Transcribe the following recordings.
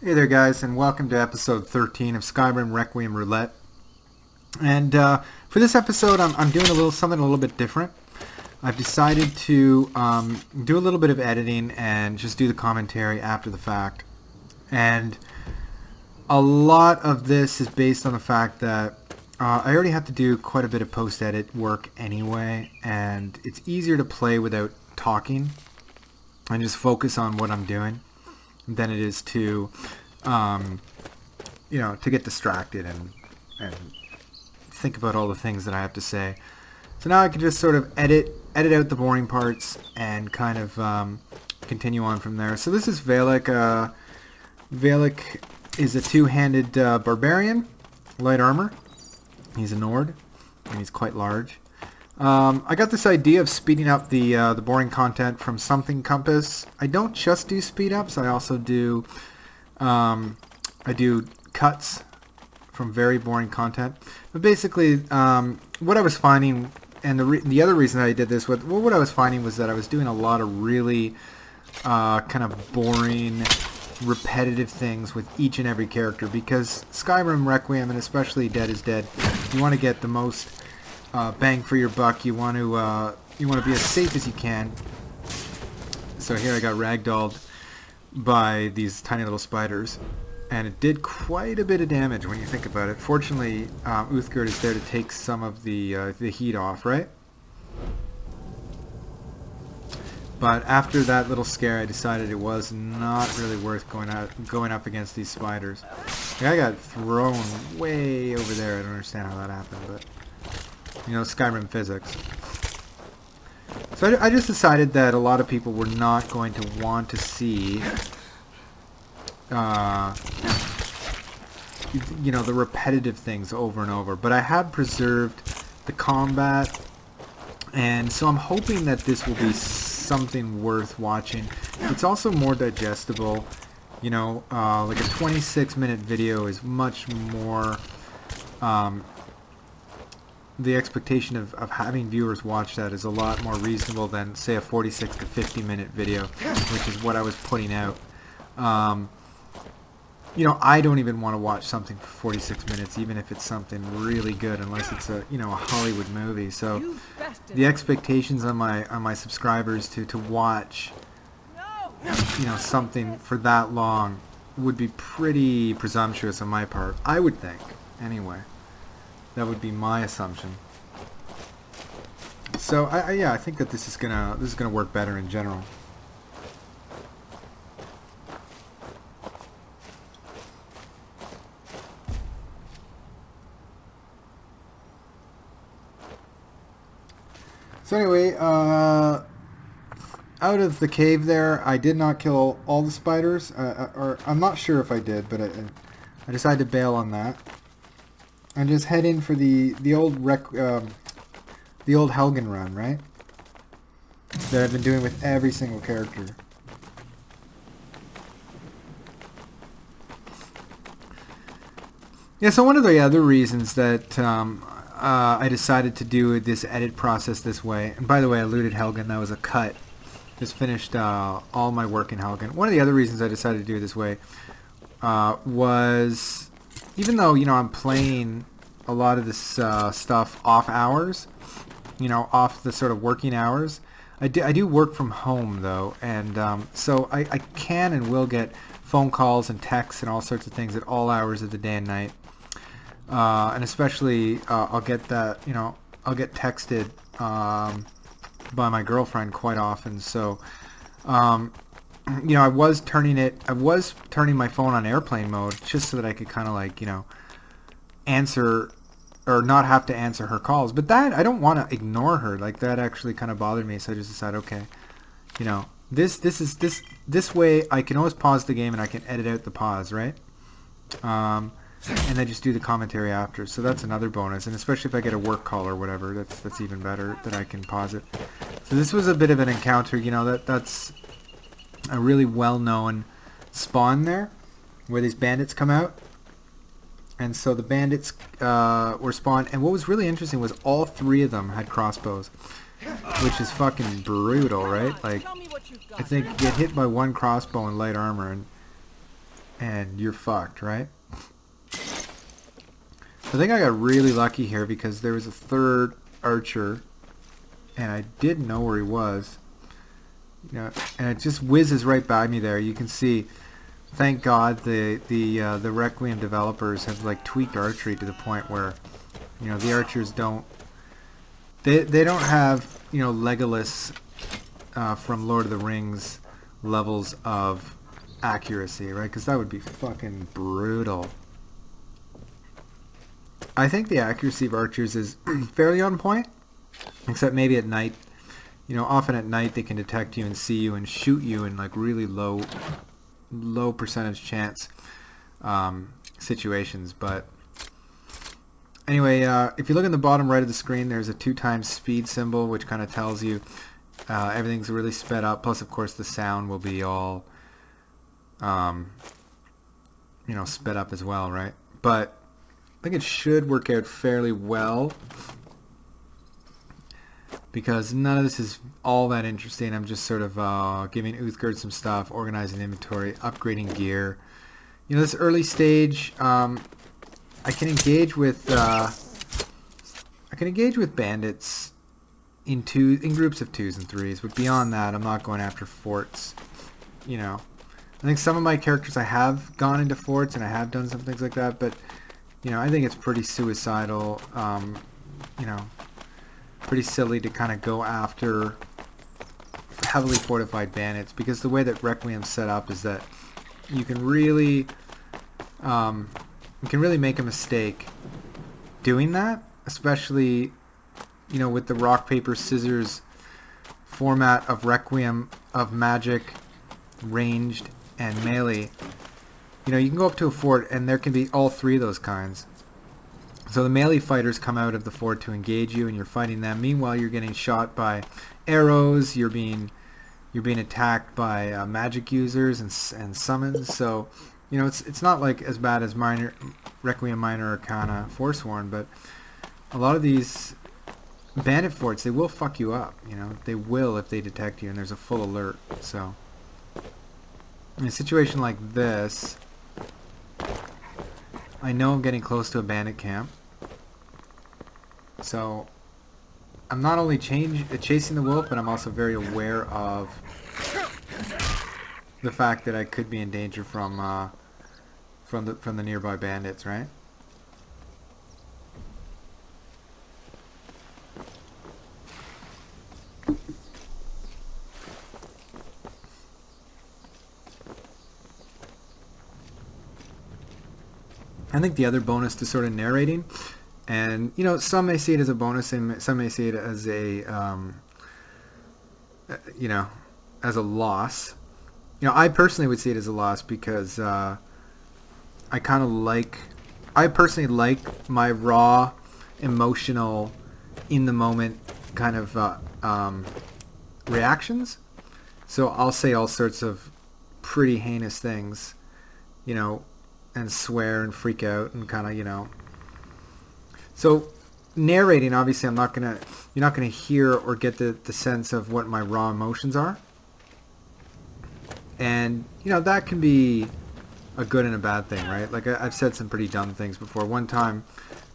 Hey there guys, and welcome to episode 13 of Skyrim Requiem Roulette. And for this episode I'm doing something a little bit different. I've decided to do a little bit of editing and just do the commentary after the fact. And a lot of this is based on the fact that I already have to do quite a bit of post-edit work anyway, and it's easier to play without talking and just focus on what I'm doing than it is to, to get distracted and think about all the things that I have to say. So now I can just sort of edit out the boring parts and kind of continue on from there. So this is Valik. Valik is a two-handed barbarian, light armor. He's a Nord, and he's quite large. I got this idea of speeding up the boring content from something compass. I don't just do speed ups. I also do cuts from very boring content. But basically, what I was finding, and the other reason I did this, what I was finding was that I was doing a lot of really kind of boring, repetitive things with each and every character, because Skyrim Requiem, and especially Dead is Dead, you want to get the most bang for your buck. You want to be as safe as you can. So here I got ragdolled by these tiny little spiders, and it did quite a bit of damage when you think about it. Fortunately, Uthgerd is there to take some of the heat off, right? But after that little scare, I decided it was not really worth going up against these spiders. I got thrown way over there. I don't understand how that happened, but Skyrim physics. So I just decided that a lot of people were not going to want to see, the repetitive things over and over. But I have preserved the combat, and so I'm hoping that this will be something worth watching. It's also more digestible. Like a 26-minute video is much more... the expectation of having viewers watch that is a lot more reasonable than, say, a 46 to 50-minute video, which is what I was putting out. I don't even want to watch something for 46 minutes, even if it's something really good, unless it's a Hollywood movie. So the expectations on my subscribers to watch, something for that long would be pretty presumptuous on my part, I would think, anyway. That would be my assumption. So I think that this is gonna work better in general. So anyway, out of the cave there, I did not kill all the spiders, or I'm not sure if I did, but I decided to bail on that. And just head in for the old Helgen run, right? That I've been doing with every single character. Yeah, so one of the other reasons that I decided to do this edit process this way, and by the way, I looted Helgen, that was a cut. Just finished all my work in Helgen. One of the other reasons I decided to do it this way was... even though, I'm playing a lot of this stuff off hours, off the sort of working hours, I do work from home, though, and so I can and will get phone calls and texts and all sorts of things at all hours of the day and night. And especially, I'll get that, I'll get texted by my girlfriend quite often, so... I was turning my phone on airplane mode just so that I could kind of answer or not have to answer her calls. But that, I don't want to ignore her. Like, that actually kind of bothered me. So I just decided, okay, this way I can always pause the game and I can edit out the pause, right? And then just do the commentary after. So that's another bonus. And especially if I get a work call or whatever, that's even better that I can pause it. So this was a bit of an encounter, that's a really well-known spawn there where these bandits come out. And so the bandits were spawned, and what was really interesting was all three of them had crossbows, which is fucking brutal, right? Like, I think you get hit by one crossbow in light armor and and you're fucked, right? I think I got really lucky here because there was a third archer, and I didn't know where he was. You know, and it just whizzes right by me there. You can see, thank God, the Requiem developers have like tweaked archery to the point where, you know, the archers don't. They don't have, you know, Legolas from Lord of the Rings levels of accuracy, right? Because that would be fucking brutal. I think the accuracy of archers is fairly on point, except maybe at night. You know, often at night they can detect you and see you and shoot you in like really low percentage chance situations. But anyway, if you look in the bottom right of the screen, there's a 2x speed symbol, which kind of tells you everything's really sped up. Plus, of course, the sound will be all, you know, sped up as well, right? But I think it should work out fairly well because none of this is all that interesting. I'm just sort of giving Uthgerd some stuff, organizing inventory, upgrading gear. You know, this early stage, I can engage with bandits in groups of 2s and 3s, but beyond that, I'm not going after forts. You know, I think some of my characters I have gone into forts and I have done some things like that, but you know, I think it's pretty suicidal, you know, pretty silly to kind of go after heavily fortified bandits, because the way that Requiem's set up is that you can really make a mistake doing that, especially, you know, with the rock, paper, scissors format of Requiem, of magic, ranged, and melee. You know, you can go up to a fort and there can be all three of those kinds. So the melee fighters come out of the fort to engage you and you're fighting them. Meanwhile, you're getting shot by arrows, you're being attacked by magic users and summons. So, you know, it's not like as bad as Requiem Minor Arcana Forsworn, but a lot of these bandit forts, they will fuck you up, you know. They will if they detect you and there's a full alert. So in a situation like this, I know I'm getting close to a bandit camp, so I'm not only chasing the wolf, but I'm also very aware of the fact that I could be in danger from the nearby bandits, right? I think the other bonus to sort of narrating, and you know, some may see it as a bonus and some may see it as a you know, as a loss. You know, I personally would see it as a loss because I personally like my raw, emotional, in the moment kind of reactions. So I'll say all sorts of pretty heinous things, you know, and swear and freak out and kind of, you know. So narrating, obviously, you're not gonna hear or get the sense of what my raw emotions are. And, you know, that can be a good and a bad thing, right? Like, I've said some pretty dumb things before. One time,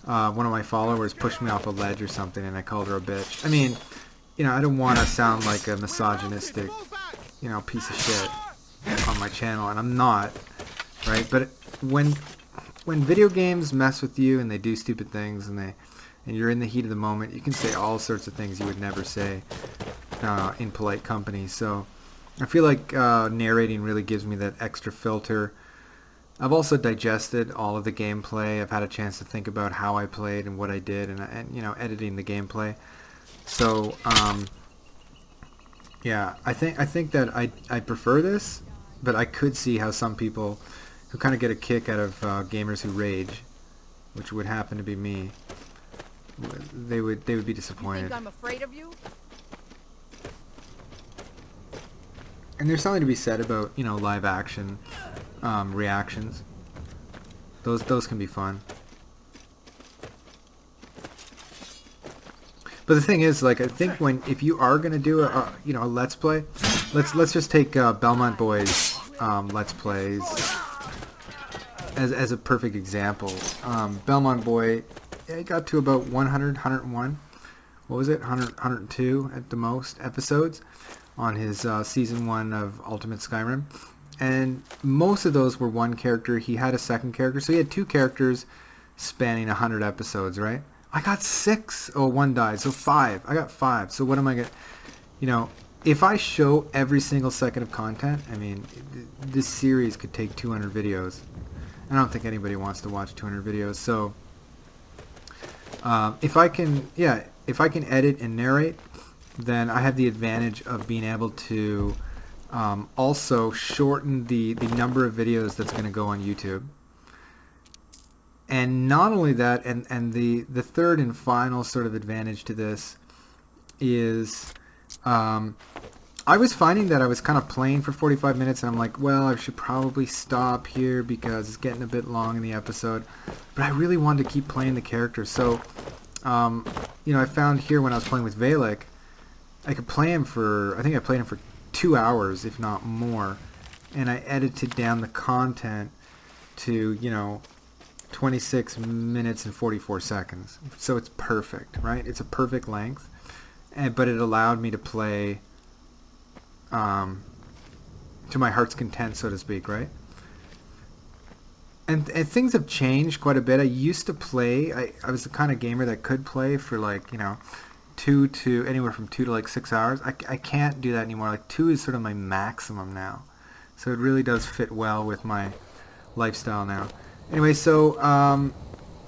one of my followers pushed me off a ledge or something, and I called her a bitch. I mean, you know, I don't want to sound like a misogynistic, you know, piece of shit on my channel, and I'm not, right? But when video games mess with you and they do stupid things and you're in the heat of the moment, you can say all sorts of things you would never say in polite company. So I feel like narrating really gives me that extra filter. I've also digested all of the gameplay. I've had a chance to think about how I played and what I did, and you know, editing the gameplay. So yeah, I think that I prefer this, but I could see how some people who kind of get a kick out of gamers who rage, which would happen to be me, they would be disappointed. You think I'm afraid of you? And there's something to be said about, you know, live action reactions. Those can be fun. But the thing is, like, I think if you are gonna do a you know, a let's play, let's just take Belmont Boys let's plays as a perfect example. Belmont Boy, it got to about 100, 101. What was it? 100, 102 at the most episodes on his season 1 of Ultimate Skyrim. And most of those were one character. He had a second character. So he had 2 characters spanning 100 episodes, right? I got 6. Oh, 1 died. So 5. I got 5. So what am I going to... You know, if I show every single second of content, I mean, this series could take 200 videos. I don't think anybody wants to watch 200 videos. So if I can edit and narrate, then I have the advantage of being able to also shorten the number of videos that's going to go on YouTube. And not only that, and the third and final sort of advantage to this is I was finding that I was kind of playing for 45 minutes and I'm like, well, I should probably stop here because it's getting a bit long in the episode. But I really wanted to keep playing the character. So, I found here when I was playing with Valik, I could play him for, I think I played him for 2 hours, if not more. And I edited down the content to, 26 minutes and 44 seconds. So it's perfect, right? It's a perfect length. But it allowed me to play to my heart's content, so to speak, right? And things have changed quite a bit. I used to play, I was the kind of gamer that could play for anywhere from 2 to 6 hours. I can't do that anymore. 2 is sort of my maximum now. So it really does fit well with my lifestyle now. Anyway, so I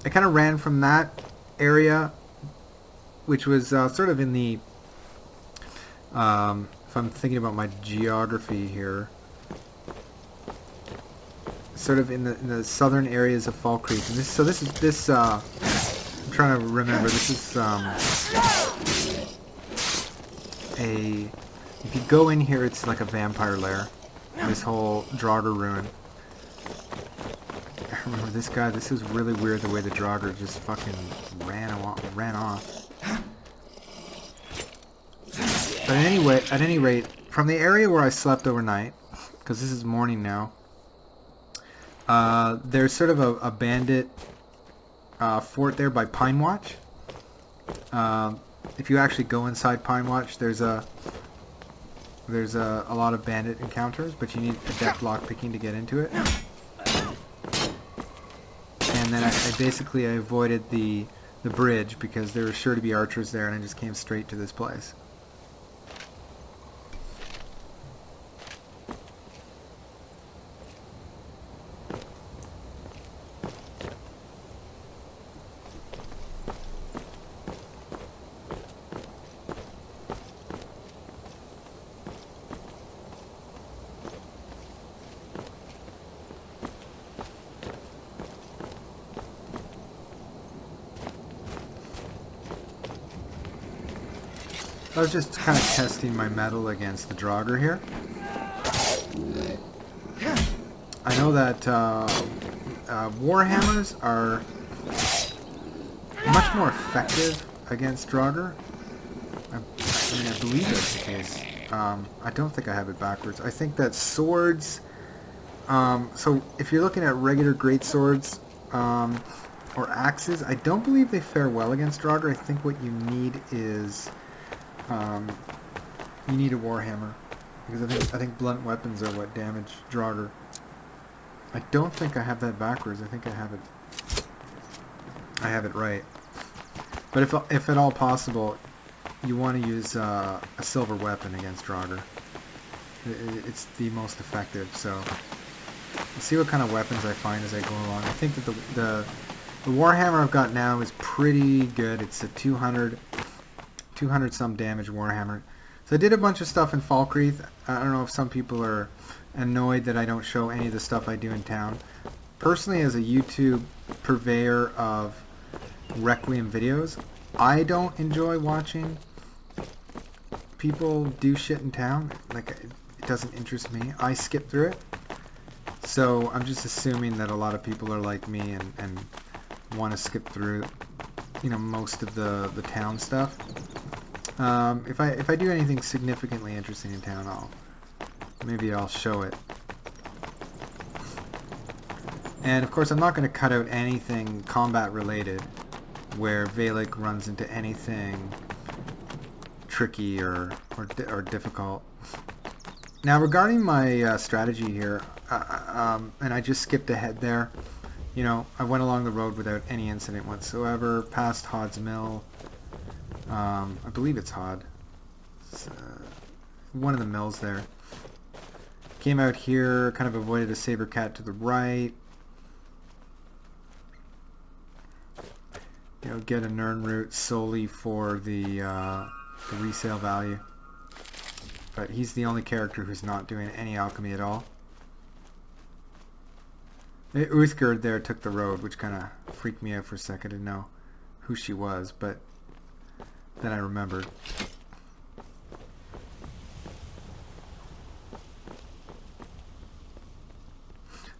kind of ran from that area, which was sort of in the, if I'm thinking about my geography here, sort of in the southern areas of Fall Creek. And this I'm trying to remember, this is if you go in here, it's like a vampire lair, this whole Draugr ruin. I remember this guy, this is really weird the way the Draugr just fucking ran off. But anyway, at any rate, from the area where I slept overnight, because this is morning now, there's sort of a bandit fort there by Pine Watch. If you actually go inside Pine Watch, there's a lot of bandit encounters, but you need adept lockpicking to get into it. And then I avoided the bridge because there were sure to be archers there, and I just came straight to this place. I was just kind of testing my mettle against the Draugr here. I know that Warhammers are much more effective against Draugr. I believe that's the case. I don't think I have it backwards. I think that swords... so if you're looking at regular greatswords or axes, I don't believe they fare well against Draugr. I think what you need is... you need a Warhammer, because I think blunt weapons are what damage Draugr. I don't think I have that backwards. I think I have it right. But if at all possible, you want to use a silver weapon against Draugr. It's the most effective. So we'll see what kind of weapons I find as I go along. I think that the Warhammer I've got now is pretty good. It's a 200 some damage Warhammer. So I did a bunch of stuff in Fall Creek. I don't know if some people are annoyed that I don't show any of the stuff I do in town. Personally, as a YouTube purveyor of Requiem videos, I don't enjoy watching people do shit in town. It doesn't interest me. I skip through it. So I'm just assuming that a lot of people are like me and want to skip through, most of the town stuff. If I do anything significantly interesting in town, maybe I'll show it. And of course I'm not going to cut out anything combat related where Valik runs into anything tricky or difficult. Now regarding my strategy here, and I just skipped ahead there, you know, I went along the road without any incident whatsoever, past Hod's Mill. I believe it's Hod. It's, one of the mills there. Came out here, kind of avoided a saber cat to the right. You know, get a Nern route solely for the resale value. But he's the only character who's not doing any alchemy at all. Uthgerd there took the road, which kind of freaked me out for a second. I didn't know who she was, but then I remembered.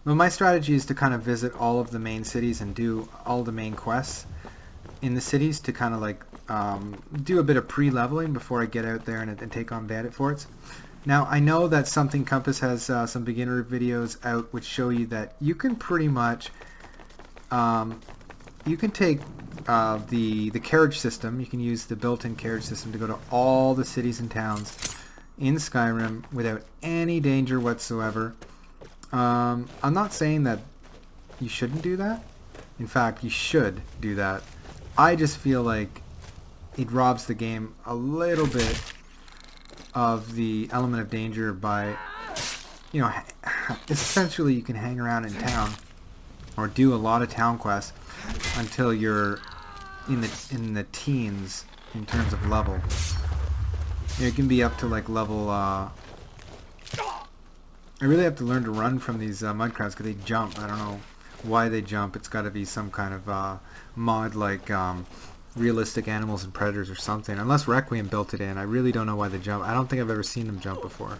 Well, my strategy is to kind of visit all of the main cities and do all the main quests in the cities to kind of like do a bit of pre-leveling before I get out there and take on bandit forts. Now, I know that Something Compass has some beginner videos out which show you that you can pretty much you can take the carriage system, you can use the built-in carriage system to go to all the cities and towns in Skyrim without any danger whatsoever. I'm not saying that you shouldn't do that. In fact, you should do that. I just feel like it robs the game a little bit of the element of danger by, you know, essentially you can hang around in town or do a lot of town quests until you're in the teens in terms of level. You know, it can be up to like level I really have to learn to run from these mud crabs because they jump. I don't know why they jump. It's got to be some kind of mod like realistic animals and predators or something. Unless Requiem built it in. I really don't know why they jump. I don't think I've ever seen them jump before.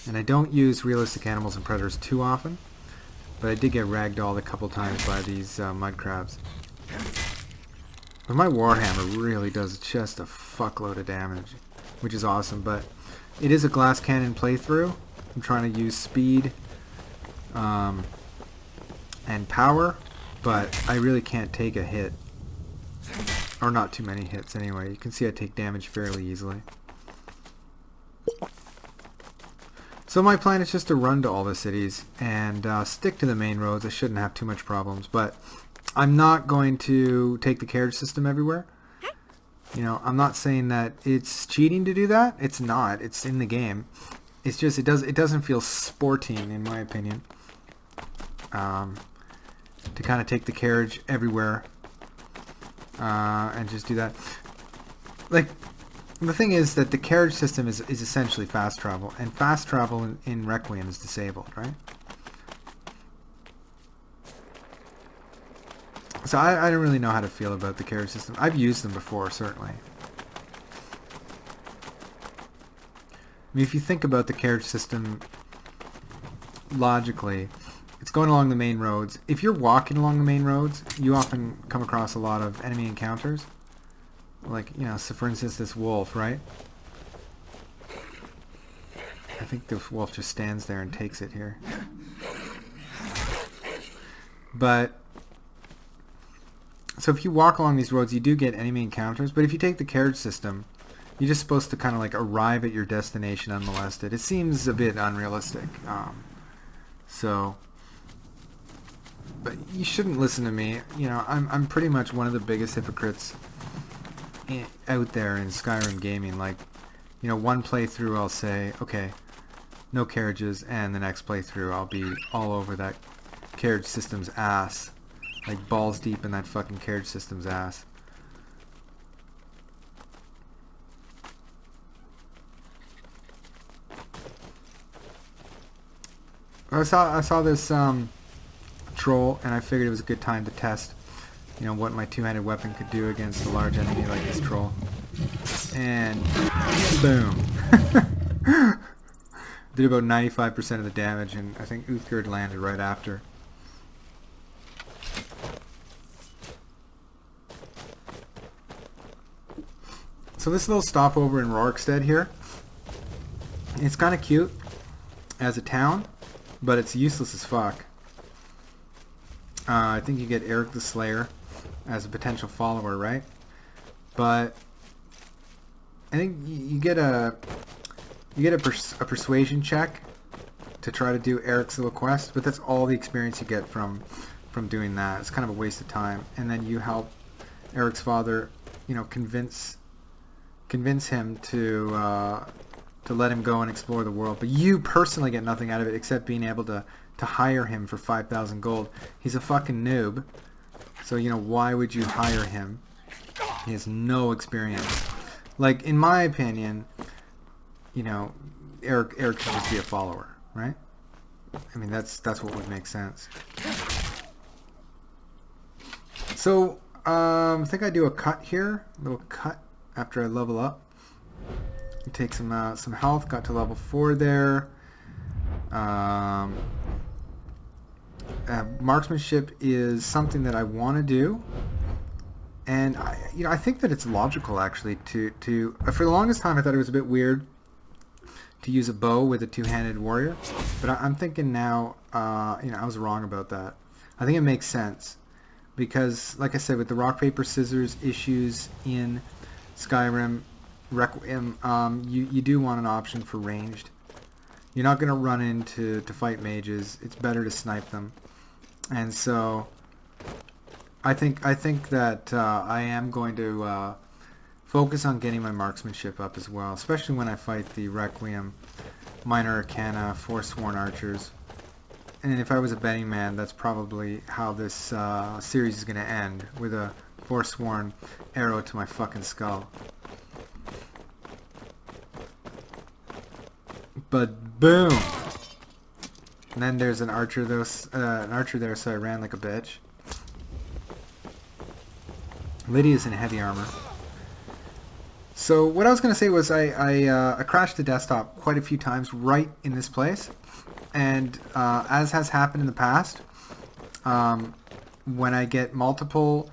And I don't use realistic animals and predators too often. But I did get ragdolled a couple times by these mud crabs. But my Warhammer really does just a fuckload of damage, which is awesome. But it is a glass cannon playthrough. I'm trying to use speed and power, but I really can't take a hit. Or not too many hits anyway. You can see I take damage fairly easily. So my plan is just to run to all the cities and stick to the main roads. I shouldn't have too much problems, but I'm not going to take the carriage system everywhere. You know, I'm not saying that it's cheating to do that. It's not. It's in the game. It's just it doesn't feel sporting in my opinion to kind of take the carriage everywhere and just do that. Like the thing is that the carriage system is essentially fast travel, and fast travel in Requiem is disabled, right? So I don't really know how to feel about the carriage system. I've used them before, certainly. I mean, if you think about the carriage system logically, it's going along the main roads. If you're walking along the main roads, you often come across a lot of enemy encounters. Like, you know, so for instance, this wolf, right? I think the wolf just stands there and takes it here. But, so if you walk along these roads, you do get enemy encounters. But if you take the carriage system, you're just supposed to kind of like arrive at your destination unmolested. It seems a bit unrealistic. But you shouldn't listen to me. You know, I'm pretty much one of the biggest hypocrites out there in Skyrim gaming. Like, you know, one playthrough I'll say, okay, no carriages, and the next playthrough I'll be all over that carriage system's ass. Like balls deep in that fucking carriage system's ass. I saw this troll, and I figured it was a good time to test, you know, what my two-handed weapon could do against a large enemy like this troll. And boom. Did about 95% of the damage, and I think Uthgerd landed right after. So this little stopover in Rorikstead here, it's kind of cute as a town, but it's useless as fuck. I think you get Eric the Slayer as a potential follower, right? But I think you get a persuasion check to try to do Eric's little quest, but that's all the experience you get from doing that. It's kind of a waste of time. And then you help Eric's father, you know, convince him to let him go and explore the world. But you personally get nothing out of it except being able to hire him for 5,000 gold. He's a fucking noob, so you know, why would you hire him? He has no experience. Like, in my opinion, you know, Eric should just be a follower, right? I mean, that's what would make sense. So, I think I do a cut here, a little cut after I level up. Take some health, got to level 4 there. Marksmanship is something that I want to do, and I think that it's logical actually to for the longest time I thought it was a bit weird to use a bow with a two-handed warrior, but I'm thinking now, I was wrong about that. I think it makes sense because, like I said, with the rock paper scissors issues in Skyrim, Requiem, you do want an option for ranged. You're not going to run in to fight mages. It's better to snipe them. And so I think that I am going to focus on getting my marksmanship up as well, especially when I fight the Requiem, Minor Arcana, Forsworn Archers. And if I was a betting man, that's probably how this series is going to end, with a Forsworn arrow to my fucking skull. But boom! And then there's an archer there, so I ran like a bitch. Lydia's in heavy armor. So what I was going to say was I crashed the desktop quite a few times right in this place. And as has happened in the past, when I get multiple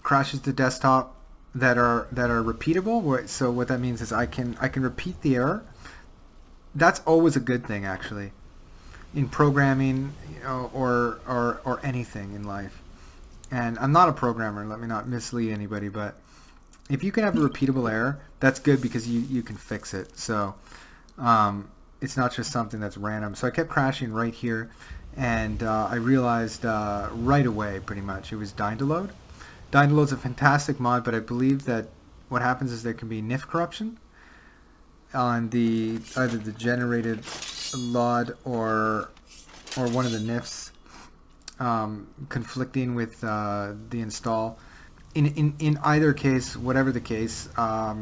crashes to desktop that are repeatable, so what that means is I can repeat the error. That's always a good thing, actually, in programming, or anything in life. And I'm not a programmer, let me not mislead anybody, but if you can have a repeatable error, that's good because you can fix it. So it's not just something that's random. So I kept crashing right here, and I realized right away, pretty much, it was Dying to Load. Dying to Load's a fantastic mod, but I believe that what happens is there can be NIF corruption on either the generated LOD or one of the NIFs conflicting with the install. In either case, whatever the case, I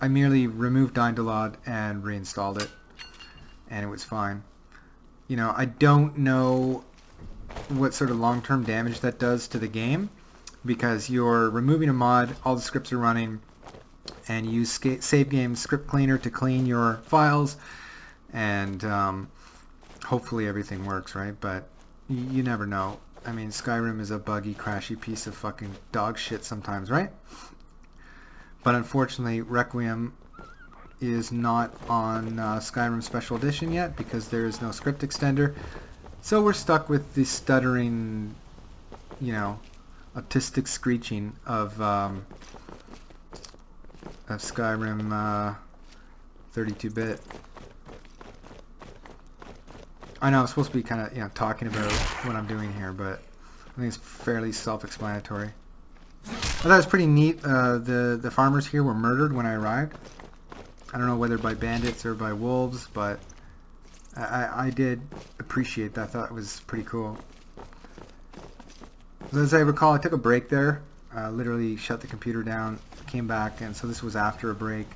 merely removed Dying to LOD and reinstalled it, and it was fine. I don't know what sort of long-term damage that does to the game, because you're removing a mod, all the scripts are running, and you use save game script cleaner to clean your files, and hopefully everything works, right? But you never know. I mean, Skyrim is a buggy, crashy piece of fucking dog shit sometimes, right? But unfortunately, Requiem is not on Skyrim Special Edition yet because there is no script extender. So we're stuck with the stuttering, autistic screeching of Skyrim 32-bit. I know I'm supposed to be kind of talking about what I'm doing here, but I think it's fairly self-explanatory. I thought it was pretty neat. The farmers here were murdered when I arrived. I don't know whether by bandits or by wolves, but I did appreciate that. I thought it was pretty cool. So as I recall, I took a break there. Literally shut the computer down, came back, and so this was after a break.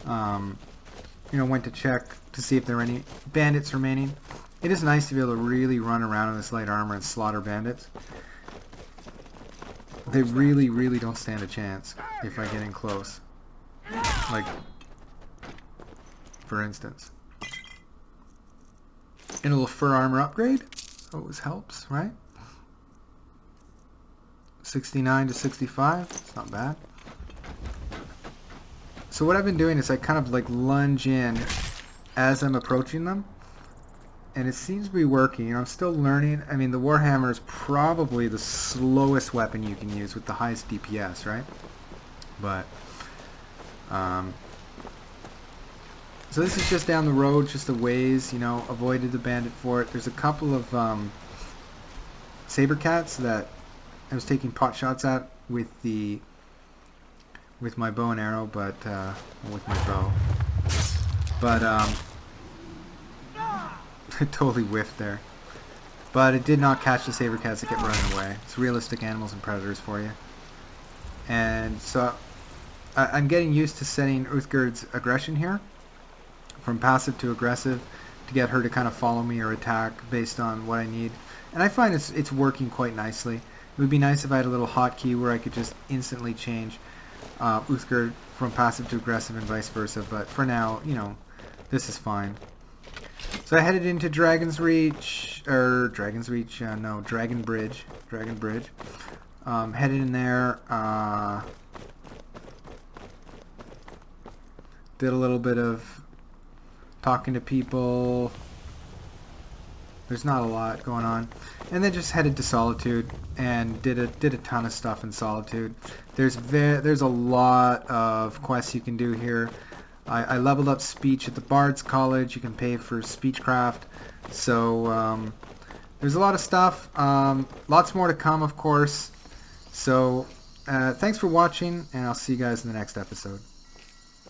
Went to check to see if there were any bandits remaining. It is nice to be able to really run around in this light armor and slaughter bandits. They really, really don't stand a chance if I get in close. Like, for instance. And a little fur armor upgrade always helps, right? 69 to 65, it's not bad. So what I've been doing is I kind of like lunge in as I'm approaching them, and it seems to be working. You know, I'm still learning. I mean, the Warhammer is probably the slowest weapon you can use with the highest DPS, right? But, so this is just down the road, just a ways, you know, avoided the bandit fort. There's a couple of saber cats that I was taking pot shots at with my bow and arrow, but with my bow. But I totally whiffed there. But it did not catch the saber cats that kept running away. It's realistic animals and predators for you. And so I'm getting used to setting Uthgerd's aggression here, from passive to aggressive, to get her to kind of follow me or attack based on what I need. And I find it's working quite nicely. It would be nice if I had a little hotkey where I could just instantly change Uthgerd from passive to aggressive and vice versa. But for now, you know, this is fine. So I headed into Dragon Bridge. Headed in there. Did a little bit of talking to people. There's not a lot going on, and then just headed to Solitude and did a ton of stuff in Solitude. There's a lot of quests you can do here. I leveled up speech at the Bard's College. You can pay for speechcraft, so there's a lot of stuff. Lots more to come, of course. So thanks for watching, and I'll see you guys in the next episode.